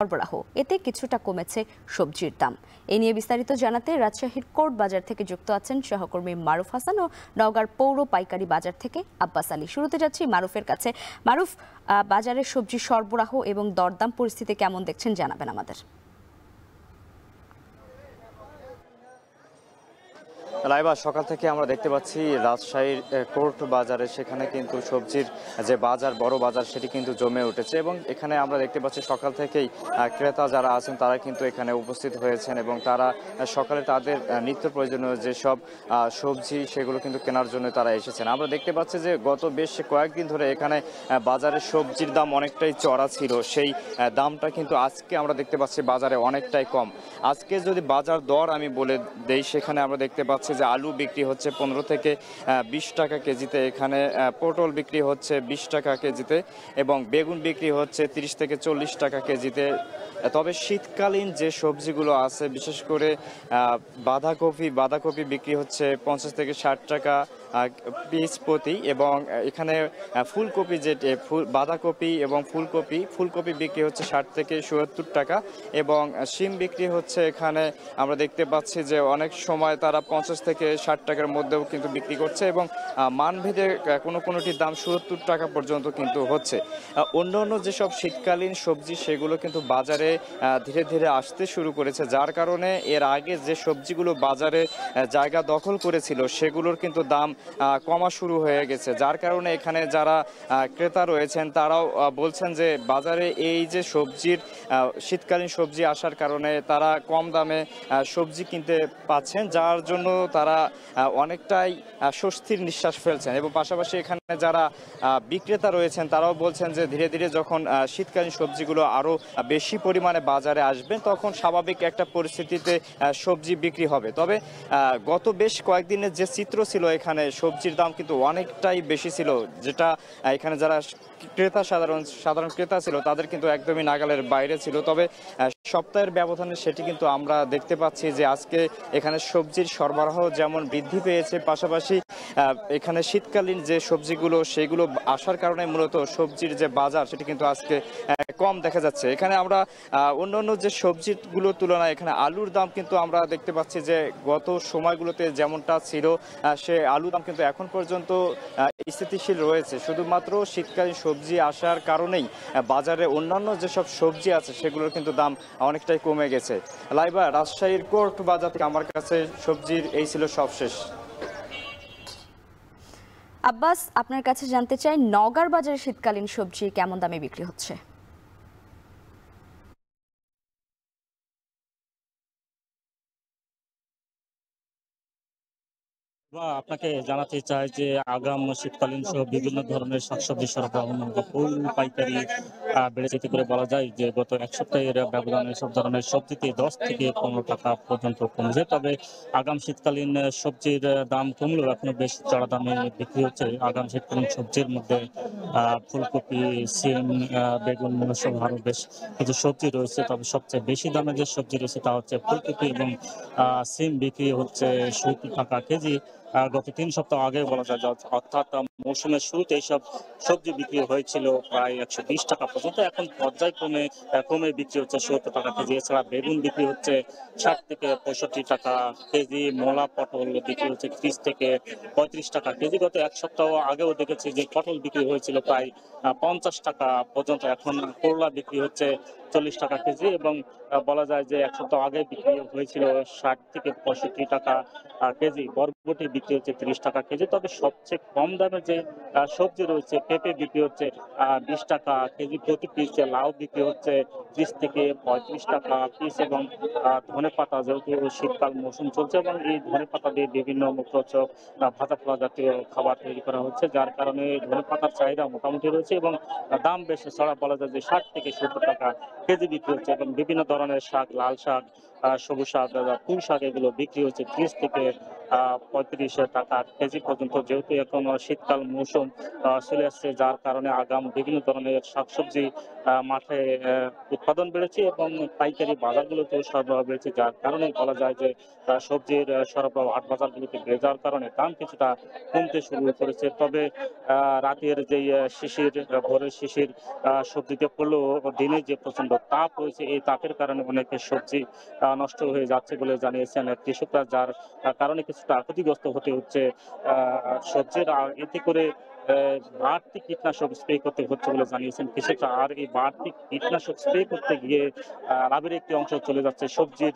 সরবরাহ, এতে কিছুটা কমেছে সবজির দাম। এ নিয়ে বিস্তারিত জানাতে রাজশাহীর কোর্ট বাজার থেকে যুক্ত আছেন সহকর্মী মারুফ হাসান ও নওগাঁর পৌর পাইকারি বাজার থেকে আব্বাস আলী। শুরুতে যাচ্ছি মারুফের কাছে। মারুফ, বাজারের সবজি সরবরাহ এবং দরদাম পরিস্থিতি কেমন দেখছেন জানাবেন আমাদের। লাইবা, সকাল থেকে আমরা দেখতে পাচ্ছি রাজশাহীর কোর্ট বাজারে, সেখানে কিন্তু সবজির যে বাজার, বড় বাজার, সেটি কিন্তু জমে উঠেছে এবং এখানে আমরা দেখতে পাচ্ছি সকাল থেকেই ক্রেতা যারা আছেন তারা কিন্তু এখানে উপস্থিত হয়েছেন এবং তারা সকালে তাদের নিত্য প্রয়োজনীয় যেসব সবজি সেগুলো কিন্তু কেনার জন্য তারা এসেছেন। আমরা দেখতে পাচ্ছি যে গত বেশ কয়েকদিন ধরে এখানে বাজারের সবজির দাম অনেকটাই চড়া ছিল, সেই দামটা কিন্তু আজকে আমরা দেখতে পাচ্ছি বাজারে অনেকটাই কম। আজকে যদি বাজার দর আমি বলে দেই, সেখানে আমরা দেখতে পাচ্ছি যে আলু বিক্রি হচ্ছে 15 থেকে 20 টাকা কেজিতে, এখানে পটল বিক্রি হচ্ছে 20 টাকা কেজিতে এবং বেগুন বিক্রি হচ্ছে 30 থেকে 40 টাকা কেজিতে। তবে শীতকালীন যে সবজিগুলো আছে, বিশেষ করে বাঁধাকপি বিক্রি হচ্ছে 50 থেকে 60 টাকা পিস প্রতি এবং এখানে ফুলকপি, যে বাঁধাকপি এবং ফুলকপি বিক্রি হচ্ছে 60 থেকে 70 টাকা এবং শিম বিক্রি হচ্ছে, এখানে আমরা দেখতে পাচ্ছি যে অনেক সময় তারা 50 থেকে 60 টাকার মধ্যেও কিন্তু বিক্রি করছে এবং মানভেদে কোনোটির দাম 70 টাকা পর্যন্ত কিন্তু হচ্ছে। অন্য যেসব শীতকালীন সবজি সেগুলো কিন্তু বাজারে ধীরে ধীরে আসতে শুরু করেছে, যার কারণে এর আগে যে সবজিগুলো বাজারে জায়গা দখল করেছিল সেগুলোর কিন্তু দাম কমা শুরু হয়ে গেছে, যার কারণে এখানে যারা ক্রেতা রয়েছেন তারাও বলছেন যে বাজারে এই যে শীতকালীন সবজি আসার কারণে তারা কম দামে সবজি কিনতে পাচ্ছেন, যার জন্য তারা অনেকটাই স্বস্তির নিঃশ্বাস ফেলছেন। এবং পাশাপাশি এখানে যারা বিক্রেতা রয়েছেন তারাও বলছেন যে ধীরে ধীরে যখন শীতকালীন সবজিগুলো আরও বেশি পরিমাণে বাজারে আসবেন তখন স্বাভাবিক একটা পরিস্থিতিতে সবজি বিক্রি হবে। তবে গত বেশ কয়েকদিনের যে চিত্র ছিল, এখানে সবজির দাম কিন্তু অনেকটাই বেশি ছিল, যেটা এখানে যারা সাধারণ ক্রেতা ছিল তাদের কিন্তু একদমই নাগালের বাইরে ছিল। তবে সপ্তাহের ব্যবধানে সেটি কিন্তু আমরা দেখতে পাচ্ছি যে আজকে এখানে সবজির সরবরাহ যেমন বৃদ্ধি পেয়েছে, পাশাপাশি এখানে শীতকালীন যে সবজিগুলো সেগুলো আসার কারণে মূলত সবজির যে বাজার সেটি কিন্তু আজকে কম দেখা যাচ্ছে। এখানে আমরা অন্যান্য যে সবজিগুলোর তুলনায় এখানে আলুর দাম কিন্তু আমরা দেখতে পাচ্ছি যে গত সময়গুলোতে যেমনটা ছিল সে আলুর দাম কিন্তু এখন পর্যন্ত স্থিতিশীল রয়েছে। শুধুমাত্র শীতকালীন সবজি আসার কারণেই বাজারে অন্যান্য যেসব সবজি আছে সেগুলোর কিন্তু দাম অনেকটাই কমে গেছে। লাইবা, রাজশাহীর কোর্ট বাজার থেকে আমার কাছে সবজির এই ছিল সবশেষ। আব্বাস, আপনার কাছে জানতে চাই নওগাঁর বাজারে শীতকালীন সবজি কেমন দামে বিক্রি হচ্ছে? আপনাকে জানাতে চাই যে আগাম শীতকালীন সহ বিভিন্ন ধরনের শাকসবজি সরবরাহ পাইকারি বেড়ে যেতে করে বলা যায় যে গত এক সপ্তাহের ব্যবধানে সব ধরনের সবজিতে 10 থেকে 15 টাকা পর্যন্ত কমেছে। তবে আগাম শীতকালীন সবজির দাম কমলেও এখনো বেশ চড়া দামে বিক্রি হচ্ছে। আগাম শীতকালীন সবজির মধ্যে ফুলকপি, সিম, বেগুন সহ আরো বেশ কিছু সবজি রয়েছে। তবে সবচেয়ে বেশি দামে যে সবজি রয়েছে তা হচ্ছে ফুলকপি এবং সিম বিক্রি হচ্ছে 70 টাকা কেজি। গত 3 সপ্তাহ আগে বলা যায়, অর্থাৎ মৌসুমের শুরুতে এইসব সবজি বিক্রি হয়েছিল প্রায় 120 টাকা পর্যন্ত, এখন কমে বিক্রি হচ্ছে 70 টাকা কেজি। এছাড়া বেগুন বিক্রি হচ্ছে 60 থেকে 65 টাকা কেজি, মূলা পটল বিক্রি হচ্ছে 30 থেকে 35 টাকা কেজি। গত এক সপ্তাহ আগেও দেখেছি যে পটল বিক্রি হয়েছিল প্রায় 50 টাকা পর্যন্ত, এখন করলা বিক্রি হচ্ছে 40 টাকা কেজি এবং বলা যায় যে এক সপ্তাহ আগে বিক্রি হয়েছিল 60 থেকে 65 টাকা কেজি। বরবটি বিক্রি হচ্ছে 30 টাকা কেজি। তবে সবচেয়ে কম দামে যে সবজি রয়েছে, পেঁপে বিক্রি হচ্ছে 20 টাকা কেজি প্রতি পিস, লাউ বিক্রি হচ্ছে 30 থেকে 35 টাকা পিস এবং ধনেপাতা, যেহেতু শীতকাল মৌসুম চলছে এবং এই ধনেপাতা দিয়ে বিভিন্ন মুখরোচক ভাজা পোড়া জাতীয় খাবার তৈরি করা হচ্ছে, যার কারণে ধনেপাতার চাহিদা মোটামুটি রয়েছে এবং দাম বেশি ছড়া বলা যায় যে 60 থেকে 70 টাকা কেজি বিক্রি হচ্ছে এবং বিভিন্ন ধরনের শাক, লাল শাক, সবুজ শাক, পুঁই শাক, এগুলো বিক্রি হচ্ছে 30 থেকে 35 টাকা কেজি পর্যন্ত, যেহেতু এখন শীতকাল মৌসুম চলে আসছে, যার কারণে আগাম বিভিন্ন ধরনের শাকসবজি মাঠে উৎপাদন বেড়েছে এবং পাইকারি বাজারগুলোতেও সরবরাহ বেড়েছে, যার কারণে বলা যায় যে সবজির সরবরাহ হাট বাজারগুলোতে বেড়ে যাওয়ার কারণে দাম কিছুটা কমতে শুরু করেছে। তবে রাতের যেই শিশির, ভোরের শিশির সবজিতে পড়লেও দিনে যে প্রচন্ড তাপ রয়েছে, এই তাপের কারণে অনেকের সবজি নষ্ট হয়ে যাচ্ছে বলে জানিয়েছেন কৃষকরা, যার কারণে কিছুটা ক্ষতিগ্রস্ত হতে হচ্ছে সবজির। আর এতে করে বাড়তি কীটনাশক স্প্রে করতে হচ্ছে বলে জানিয়েছেন কৃষকরা। আর এই বাড়তি কীটনাশক স্প্রে করতে গিয়ে লাভের একটি অংশ চলে যাচ্ছে সবজির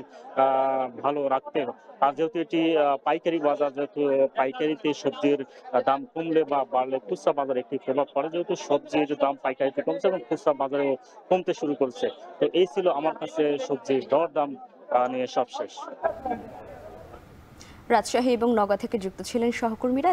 ভালো রাখতে। আর যেহেতু এটি পাইকারি বাজার, যেহেতু পাইকারিতে সবজির দাম কমলে বা বাড়লে খুচরা বাজারে একটি প্রভাব পড়ে, যেহেতু সবজির দাম পাইকারিতে কমছে এবং খুচরা বাজারেও কমতে শুরু করছে। তো এই ছিল আমার কাছে সবজির দরদাম নিয়ে সব শেষ। রাজশাহী এবং নওগাঁ থেকে যুক্ত ছিলেন সহকর্মীরা।